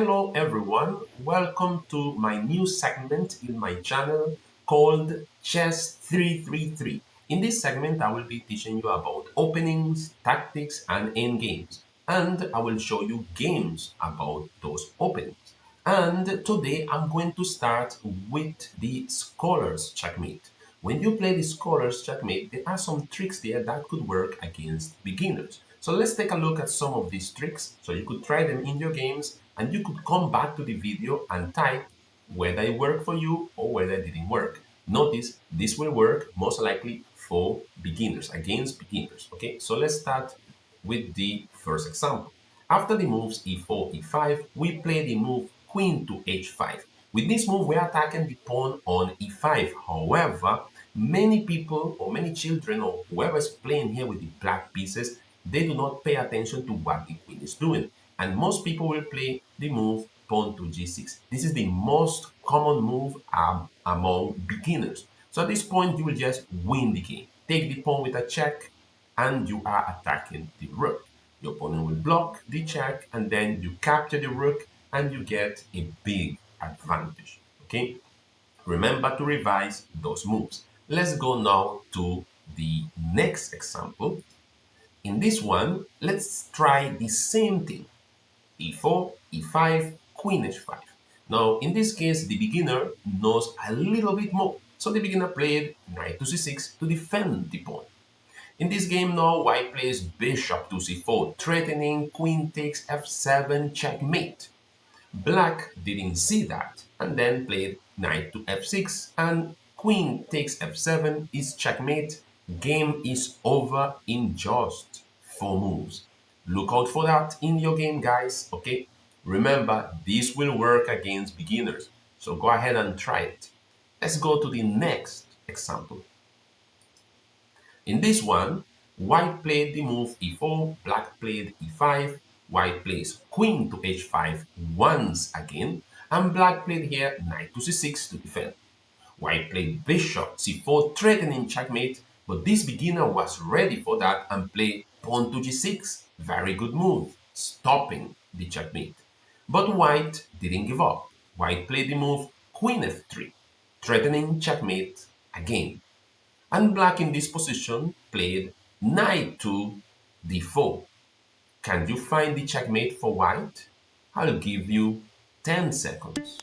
Hello everyone, welcome to my new segment in my channel called Chess 333. In this segment, I will be teaching you about openings, tactics, and endgames. And I will show you games about those openings. And today I'm going to start with the Scholar's Checkmate. When you play the Scholar's Checkmate, there are some tricks there that could work against beginners. So let's take a look at some of these tricks so you could try them in your games and you could come back to the video and type whether it worked for you or whether it didn't work. Notice this will work most likely for beginners, against beginners. Okay, so let's start with the first example. After the moves e4, e5, we play the move queen to h5. With this move, we are attacking the pawn on e5. However, many people or many children or whoever's playing here with the black pieces, they do not pay attention to what the queen is doing. And most people will play the move pawn to g6. This is the most common move among beginners. So at this point, you will just win the game. Take the pawn with a check, and you are attacking the rook. Your opponent will block the check, and then you capture the rook, and you get a big advantage. Okay? Remember to revise those moves. Let's go now to the next example. In this one, let's try the same thing. e4, e5, queen h5. Now, in this case, the beginner knows a little bit more. So the beginner played knight to c6 to defend the pawn. In this game now, white plays bishop to c4, threatening queen takes f7 checkmate. Black didn't see that and then played knight to f6 and queen takes f7 is checkmate. Game is over in just 4 moves. Look out for that in your game, guys, okay? Remember, this will work against beginners, so go ahead and try it. Let's go to the next example. In this one, white played the move e4, black played e5, white plays queen to h5 once again, and black played here knight to c6 to defend. White played bishop c4, threatening checkmate, but this beginner was ready for that and played pawn to g6. Very good move, stopping the checkmate. But white didn't give up. White played the move queen f3, threatening checkmate again. And black in this position played knight to d4. Can you find the checkmate for white? I'll give you 10 seconds.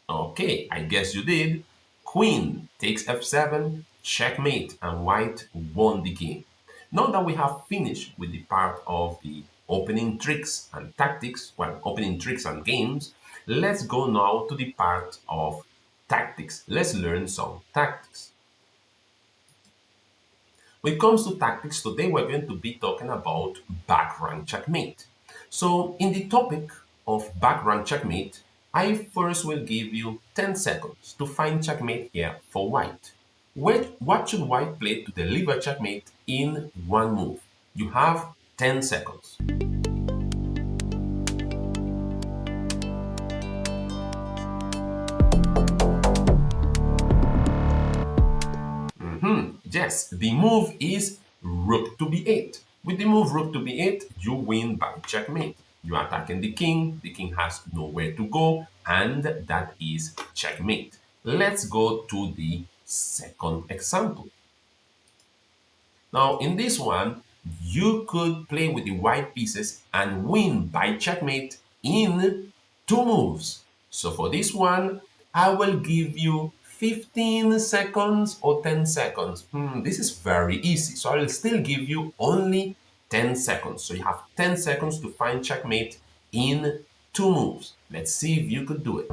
Okay, I guess you did. Queen takes f7, checkmate, and white won the game. Now that we have finished with the part of the opening tricks and tactics, well, opening tricks and games, let's go now to the part of tactics. Let's learn some tactics. When it comes to tactics, today we're going to be talking about back rank checkmate. So in the topic of back rank checkmate, I first will give you 10 seconds to find checkmate here for white. What should white play to deliver checkmate in one move? You have 10 seconds. Yes, the move is rook to b8. With the move rook to b8, you win by checkmate. You are attacking the king has nowhere to go, and that is checkmate. Let's go to the second example. Now, in this one, you could play with the white pieces and win by checkmate in 2 moves. So for this one, I will give you 15 seconds or 10 seconds. This is very easy. So I will still give you only 10 seconds. So you have 10 seconds to find checkmate in 2 moves. Let's see if you could do it.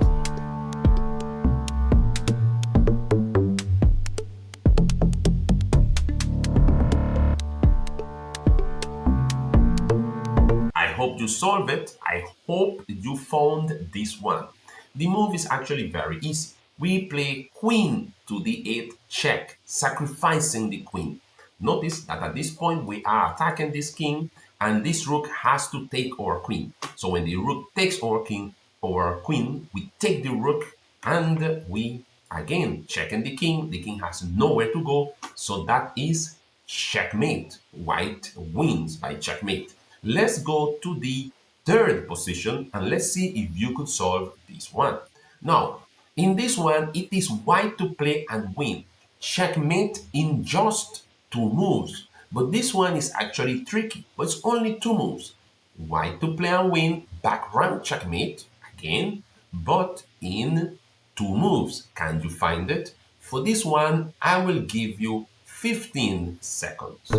I hope you solved it. I hope you found this one. The move is actually very easy. We play queen to the 8th check, sacrificing the queen. Notice that at this point we are attacking this king and this rook has to take our queen. So when the rook takes our king or our queen, we take the rook and we Again, checking the king has nowhere to go, so that is checkmate. White wins by checkmate. Let's go to the third position and let's see if you could solve this one. Now, in this one, it is white to play and win. Checkmate in just two moves. But this one is actually tricky, but it's only two moves. White to play and win, back rank checkmate, again, but in two moves. Can you find it? For this one, I will give you 15 seconds.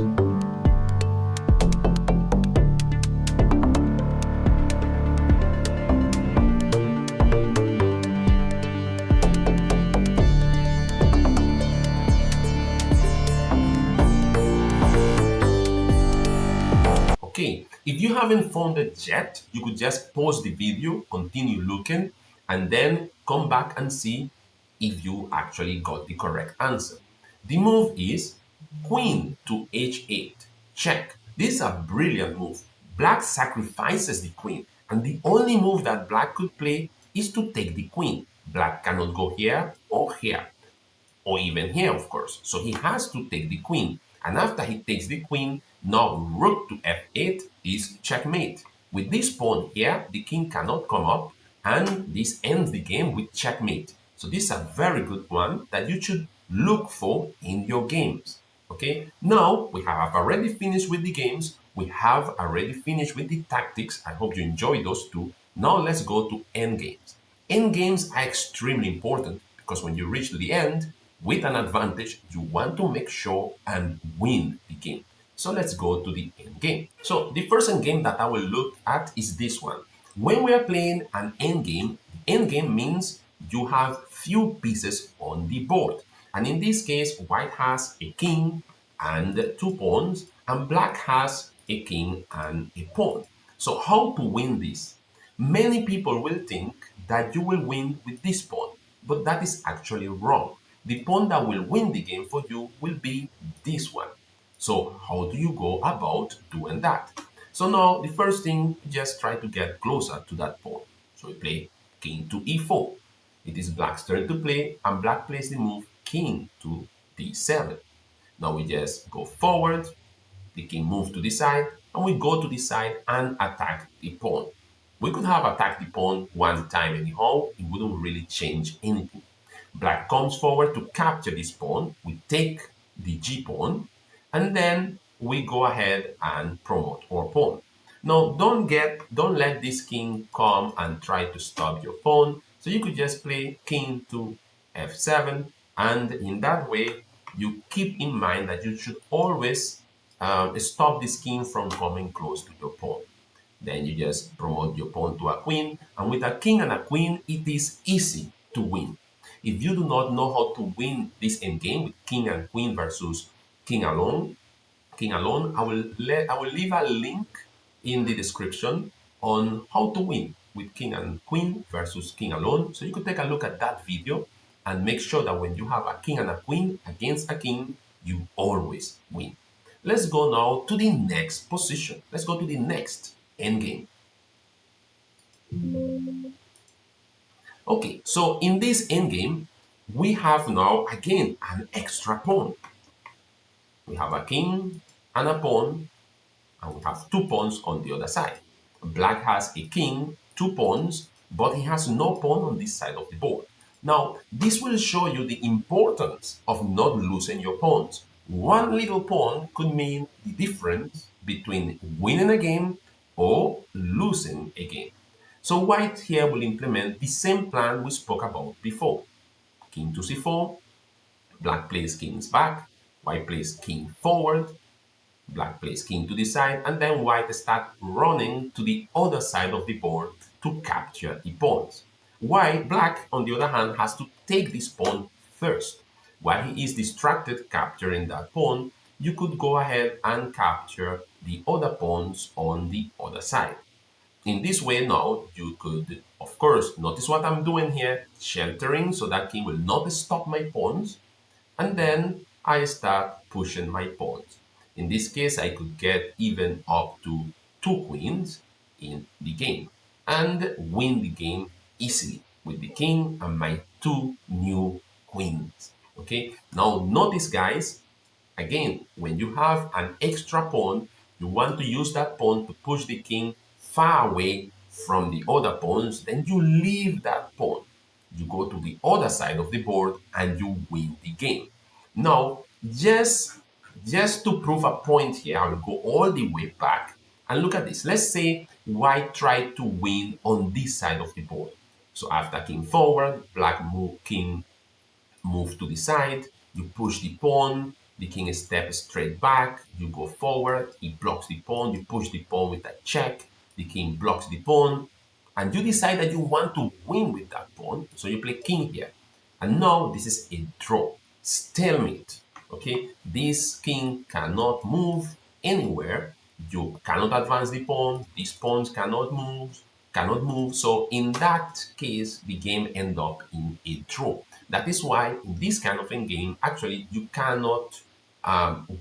Okay, if you haven't found it yet, you could just pause the video, continue looking, and then come back and see if you actually got the correct answer. The move is queen to h8, check. This is a brilliant move. Black sacrifices the queen, and the only move that black could play is to take the queen. Black cannot go here or here, or even here, of course. So he has to take the queen. And after he takes the queen, now rook to f8 is checkmate. With this pawn here, the king cannot come up, and this ends the game with checkmate. So this is a very good one that you should look for in your games. Okay, now we have already finished with the games. We have already finished with the tactics. I hope you enjoyed those two. Now let's go to endgames. Endgames are extremely important because when you reach to the end with an advantage, you want to make sure and win the game. So let's go to the end game. So the first end game that I will look at is this one. When we are playing an end game means you have few pieces on the board. And in this case, white has a king and two pawns, and black has a king and a pawn. So how to win this? Many people will think that you will win with this pawn, but that is actually wrong. The pawn that will win the game for you will be this one. So how do you go about doing that? So now the first thing, just try to get closer to that pawn. So we play king to e4. It is black's turn to play, and black plays the move king to d7. Now we just go forward, the king moves to the side, and we go to the side and attack the pawn. We could have attacked the pawn one time anyhow, it wouldn't really change anything. Black comes forward to capture this pawn, we take the g-pawn, and then we go ahead and promote our pawn. Now don't let this king come and try to stop your pawn, so you could just play king to f7, and in that way you keep in mind that you should always stop this king from coming close to your pawn. Then you just promote your pawn to a queen, and with a king and a queen, it is easy to win. If you do not know how to win this endgame with king and queen versus king alone, I will leave a link in the description on how to win with king and queen versus king alone. So you could take a look at that video and make sure that when you have a king and a queen against a king, you always win. Let's go now to the next position. Let's go to the next endgame. Okay, so in this endgame, we have now again an extra pawn. We have a king and a pawn, and we have two pawns on the other side. Black has a king, two pawns, but he has no pawn on this side of the board. Now, this will show you the importance of not losing your pawns. One little pawn could mean the difference between winning a game or losing a game. So white here will implement the same plan we spoke about before. King to c4, black plays kings back, white plays king forward, black plays king to the side, and then white starts running to the other side of the board to capture the pawns. Black, on the other hand, has to take this pawn first. While he is distracted capturing that pawn, you could go ahead and capture the other pawns on the other side. In this way now, you could, of course, notice what I'm doing here, sheltering so that king will not stop my pawns, and then I start pushing my pawns. In this case, I could get even up to two queens in the game and win the game easily with the king and my two new queens. Okay, now notice, guys, again, when you have an extra pawn, you want to use that pawn to push the king far away from the other pawns. Then you leave that pawn. You go to the other side of the board and you win the game. Now, just to prove a point here, I will go all the way back and look at this. Let's say white tried to win on this side of the board. So after king forward, black move king move to the side, you push the pawn, the king steps straight back, you go forward, he blocks the pawn, you push the pawn with a check, the king blocks the pawn, and you decide that you want to win with that pawn, so you play king here. And now this is a draw, stalemate. Okay, this king cannot move anywhere. You cannot advance the pawn. These pawns cannot move. So in that case, the game end up in a draw. That is why in this kind of a game, actually, you cannot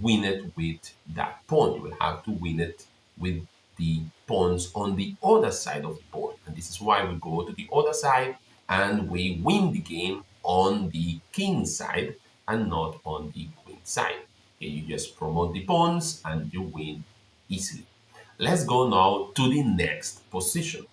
win it with that pawn. You will have to win it with the pawns on the other side of the board. And this is why we go to the other side and we win the game on the king side and not on the queen side. Okay, you just promote the pawns and you win easily. Let's go now to the next position.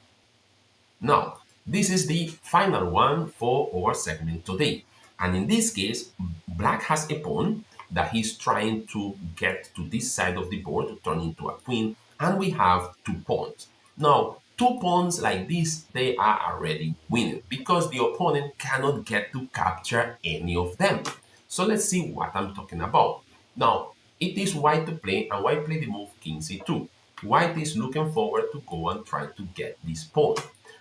Now, this is the final one for our segment today. And in this case, black has a pawn that he's trying to get to this side of the board to turn into a queen, and we have two pawns. Now, two pawns like this, they are already winning because the opponent cannot get to capture any of them. So let's see what I'm talking about. Now, it is white to play, and white play the move king c2. White is looking forward to go and try to get this pawn.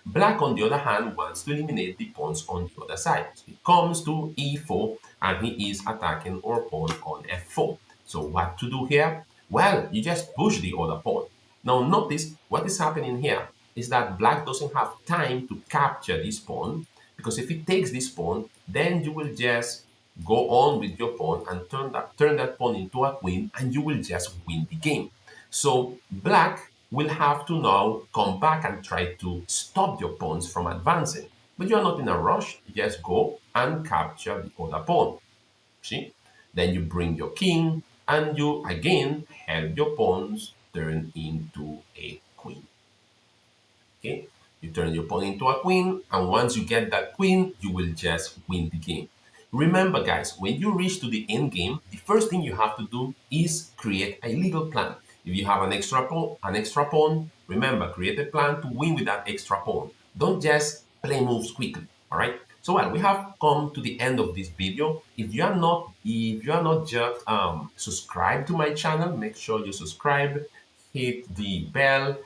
Black, on the other hand, wants to eliminate the pawns on the other side. So he comes to e4 and he is attacking our pawn on f4. So what to do here? Well, you just push the other pawn. Now notice what is happening here is that black doesn't have time to capture this pawn, because if he takes this pawn, then you will just go on with your pawn and turn that pawn into a queen, and you will just win the game. So black will have to now come back and try to stop your pawns from advancing. But you are not in a rush. You just go and capture the other pawn. See? Then you bring your king and you again help your pawns turn into a queen. Okay? You turn your pawn into a queen, and once you get that queen, you will just win the game. Remember, guys, when you reach to the end game, the first thing you have to do is create a little plan. If you have an extra pawn, remember, create a plan to win with that extra pawn. Don't just play moves quickly. All right. So well, we have come to the end of this video. If you are not just subscribed to my channel, make sure you subscribe, hit the bell,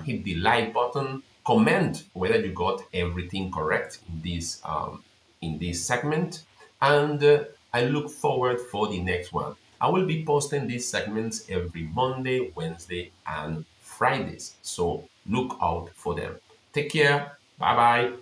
hit the like button, comment whether you got everything correct in this segment, and I look forward for the next one. I will be posting these segments every Monday, Wednesday, and Fridays, so look out for them. Take care. Bye bye.